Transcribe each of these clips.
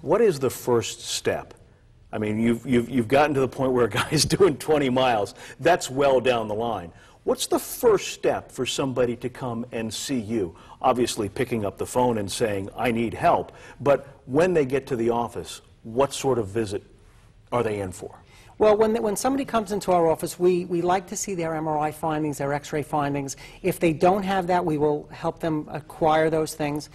What is the first step? I mean, you've gotten to the point where a guy's doing 20 miles. That's well down the line. What's the first step for somebody to come and see you? Obviously picking up the phone and saying, I need help. But when they get to the office, what sort of visit are they in for? Well, when somebody comes into our office, we like to see their MRI findings, their X-ray findings. If they don't have that, we will help them acquire those things.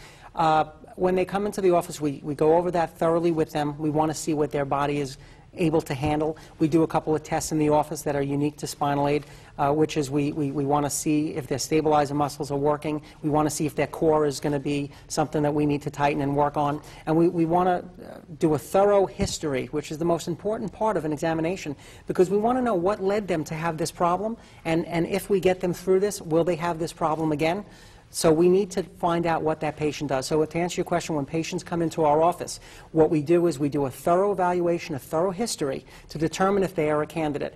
When they come into the office, we go over that thoroughly with them. We want to see what their body is able to handle. We do a couple of tests in the office that are unique to spinal aid, which is we want to see if their stabilizer muscles are working. We want to see if their core is going to be something that we need to tighten and work on. And we want to do a thorough history, which is the most important part of an examination, because we want to know what led them to have this problem, and if we get them through this, will they have this problem again? So we need to find out what that patient does. So to answer your question, when patients come into our office, what we do is we do a thorough evaluation, a thorough history to determine if they are a candidate.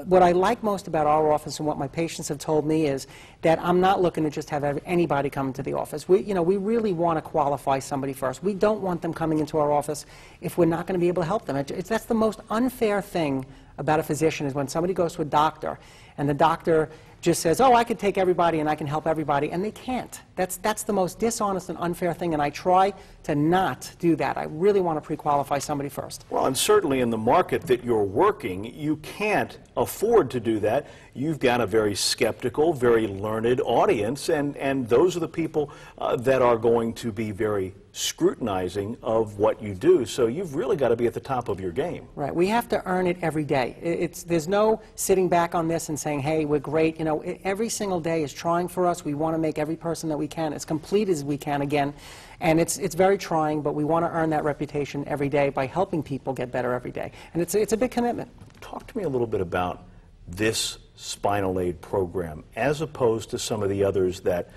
What I like most about our office and what my patients have told me is that I'm not looking to just have anybody come into the office. We really want to qualify somebody first. We don't want them coming into our office if we're not going to be able to help them. That's the most unfair thing about a physician, is when somebody goes to a doctor and the doctor just says, oh, I could take everybody and I can help everybody, and they can't. That's the most dishonest and unfair thing, and I try to not do that. I really want to pre-qualify somebody first. Well, and certainly in the market that you're working, you can't afford to do that. You've got a very skeptical, very learned audience, and those are the people that are going to be very scrutinizing of what you do. So you've really got to be at the top of your game. Right. We have to earn it every day. There's no sitting back on this and saying, hey, we're great. Every single day is trying for us. We want to make every person that we can as complete as we can again. And it's very trying, but we want to earn that reputation every day by helping people get better every day. And it's a big commitment. Talk to me a little bit about this spinal aid program as opposed to some of the others that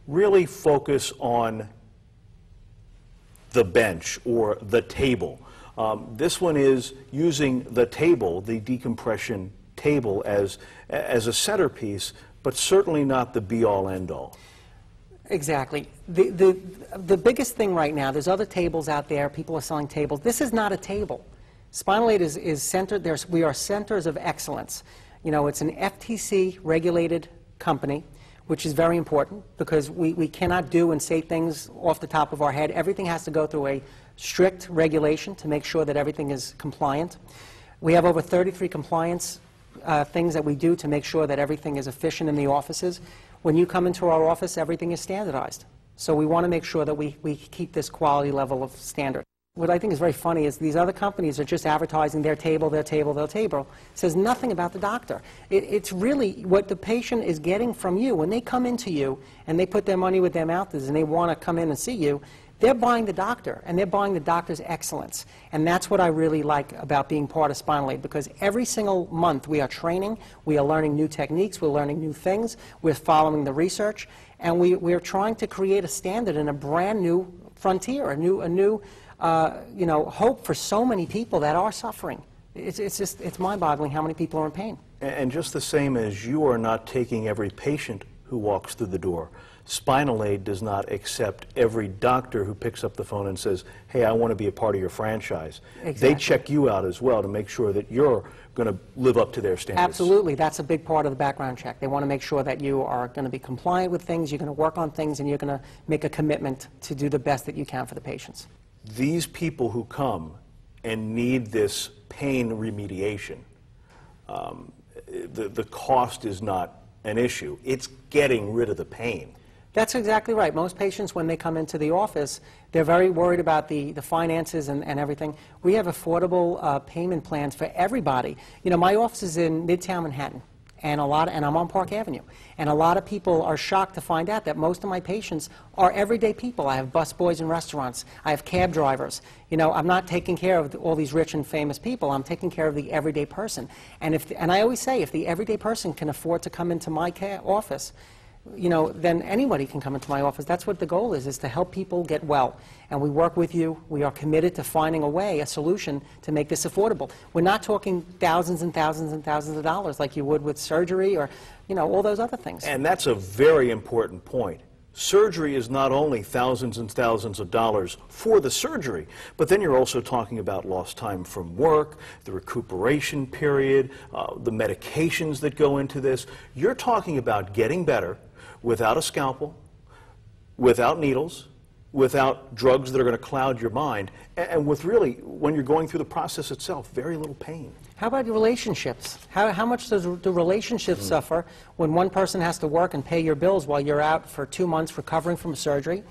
really focus on the bench or the table. This one is using the table, the decompression table, as a centerpiece, but certainly not the be-all, end-all. Exactly. The biggest thing right now, there's other tables out there, people are selling tables. This is not a table. Spinal aid is centered, we are centers of excellence. It's an FTC-regulated company, which is very important, because we cannot do and say things off the top of our head. Everything has to go through a strict regulation to make sure that everything is compliant. We have over 33 compliance things that we do to make sure that everything is efficient in the offices. When you come into our office, everything is standardized. So we want to make sure that we keep this quality level of standard. What I think is very funny is these other companies are just advertising their table, their table, their table. It says nothing about the doctor. It's really what the patient is getting from you. When they come into you and they put their money where their mouth is and they want to come in and see you, they're buying the doctor, and they're buying the doctor's excellence. And that's what I really like about being part of Spinal Aid, because every single month we are training, we are learning new techniques, we're learning new things, we're following the research, and we're trying to create a standard and a brand new frontier, a new hope for so many people that are suffering. It's mind-boggling how many people are in pain. And just the same as you are not taking every patient who walks through the door, Spinal Aid does not accept every doctor who picks up the phone and says, hey, I want to be a part of your franchise. Exactly. They check you out as well to make sure that you're going to live up to their standards. Absolutely. That's a big part of the background check. They want to make sure that you are going to be compliant with things, you're going to work on things, and you're going to make a commitment to do the best that you can for the patients. These people who come and need this pain remediation, the cost is not an issue. It's getting rid of the pain. That's exactly right. Most patients, when they come into the office, they're very worried about the finances and everything. We have affordable payment plans for everybody. My office is in Midtown Manhattan, and I'm on Park Avenue. And a lot of people are shocked to find out that most of my patients are everyday people. I have busboys in restaurants. I have cab drivers. I'm not taking care of all these rich and famous people. I'm taking care of the everyday person. And I always say, if the everyday person can afford to come into my office, then anybody can come into my office. That's what the goal is to help people get well. And we work with you. We are committed to finding a way, a solution to make this affordable. We're not talking thousands and thousands and thousands of dollars like you would with surgery or, all those other things. And that's a very important point. surgery is not only thousands and thousands of dollars for the surgery, but then you're also talking about lost time from work, the recuperation period, the medications that go into this. You're talking about getting better without a scalpel, without needles, without drugs that are going to cloud your mind, and with really, when you're going through the process itself, very little pain. How about relationships? How much do relationships suffer when one person has to work and pay your bills while you're out for 2 months recovering from a surgery?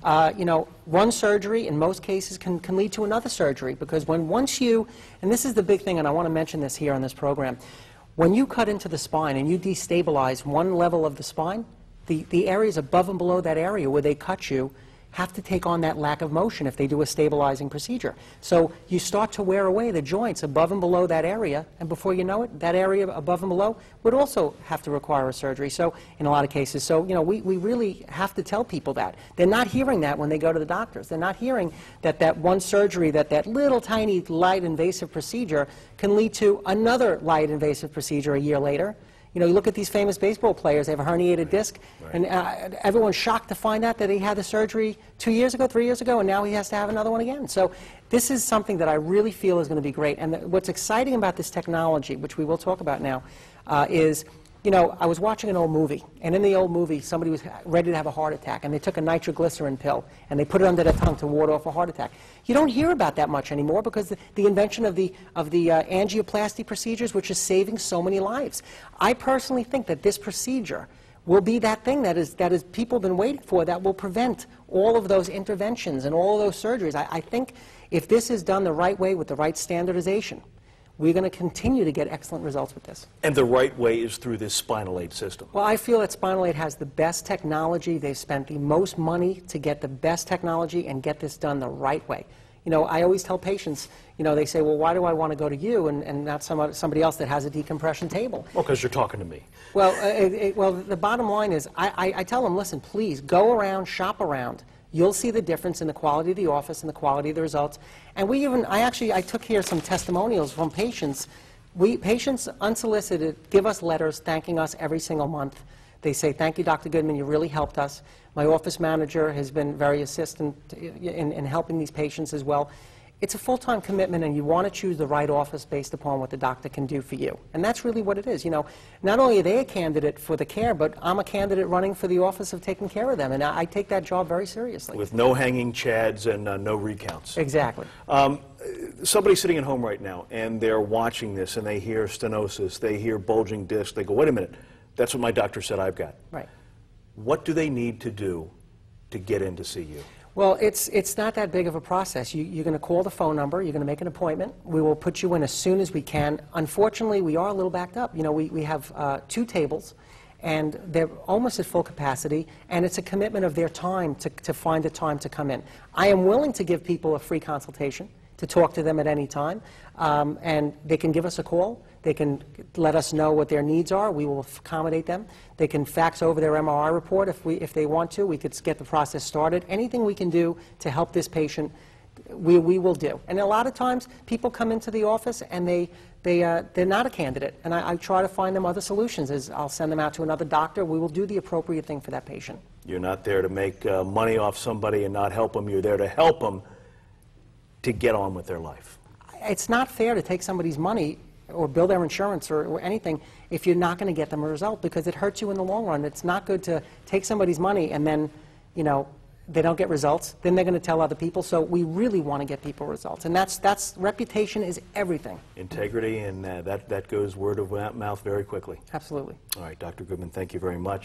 You know, one surgery in most cases can lead to another surgery, because once you, and this is the big thing, and I want to mention this here on this program, when you cut into the spine and you destabilize one level of the spine, the areas above and below that area where they cut you have to take on that lack of motion if they do a stabilizing procedure. So you start to wear away the joints above and below that area, and before you know it, that area above and below would also have to require a surgery, so in a lot of cases. So, you know, we really have to tell people that. They're not hearing that when they go to the doctors. They're not hearing that one surgery, that little tiny light invasive procedure can lead to another light invasive procedure a year later. You know, you look at these famous baseball players, they have a herniated disc, and everyone's shocked to find out that he had the surgery 2 years ago, 3 years ago, and now he has to have another one again. So this is something that I really feel is going to be great. And what's exciting about this technology, which we will talk about now, is, you know, I was watching an old movie, and in the old movie, somebody was ready to have a heart attack, and they took a nitroglycerin pill, and they put it under their tongue to ward off a heart attack. You don't hear about that much anymore because the invention of the angioplasty procedures, which is saving so many lives. I personally think that this procedure will be that thing that is people have been waiting for, that will prevent all of those interventions and all of those surgeries. I think if this is done the right way with the right standardization, we're going to continue to get excellent results with this. And the right way is through this spinal aid system. Well, I feel that Spinal Aid has the best technology. They've spent the most money to get the best technology and get this done the right way. You know, I always tell patients, you know, they say, well, why do I want to go to you and not somebody else that has a decompression table? Well, because you're talking to me. Well, well, the bottom line is, I tell them, listen, please, go around, shop around. You'll see the difference in the quality of the office and the quality of the results. And I took here some testimonials from patients. Patients unsolicited give us letters thanking us every single month. They say, thank you, Dr. Goodman, you really helped us. My office manager has been very assistant in helping these patients as well. It's a full-time commitment, and you want to choose the right office based upon what the doctor can do for you. And that's really what it is. You know, not only are they a candidate for the care, but I'm a candidate running for the office of taking care of them, and I take that job very seriously. With no hanging chads and no recounts. Exactly. Somebody sitting at home right now, and they're watching this, and they hear stenosis, they hear bulging disc, they go, wait a minute, that's what my doctor said I've got. Right. What do they need to do to get in to see you? Well, it's not that big of a process. You're going to call the phone number. You're going to make an appointment. We will put you in as soon as we can. Unfortunately, we are a little backed up. You know, we have 2 tables, and they're almost at full capacity, and it's a commitment of their time to find the time to come in. I am willing to give people a free consultation to talk to them at any time, and they can give us a call. They can let us know what their needs are. We will accommodate them. They can fax over their MRI report if they want to. We could get the process started. Anything we can do to help this patient, we will do. And a lot of times, people come into the office and they're not a candidate. And I try to find them other solutions. I'll send them out to another doctor. We will do the appropriate thing for that patient. You're not there to make money off somebody and not help them. You're there to help them to get on with their life. It's not fair to take somebody's money or bill their insurance or anything if you're not going to get them a result, because it hurts you in the long run. It's not good to take somebody's money and then, you know, they don't get results. Then they're going to tell other people. So we really want to get people results. And that's reputation is everything. Integrity, and that goes word of mouth very quickly. Absolutely. All right, Dr. Goodman, thank you very much.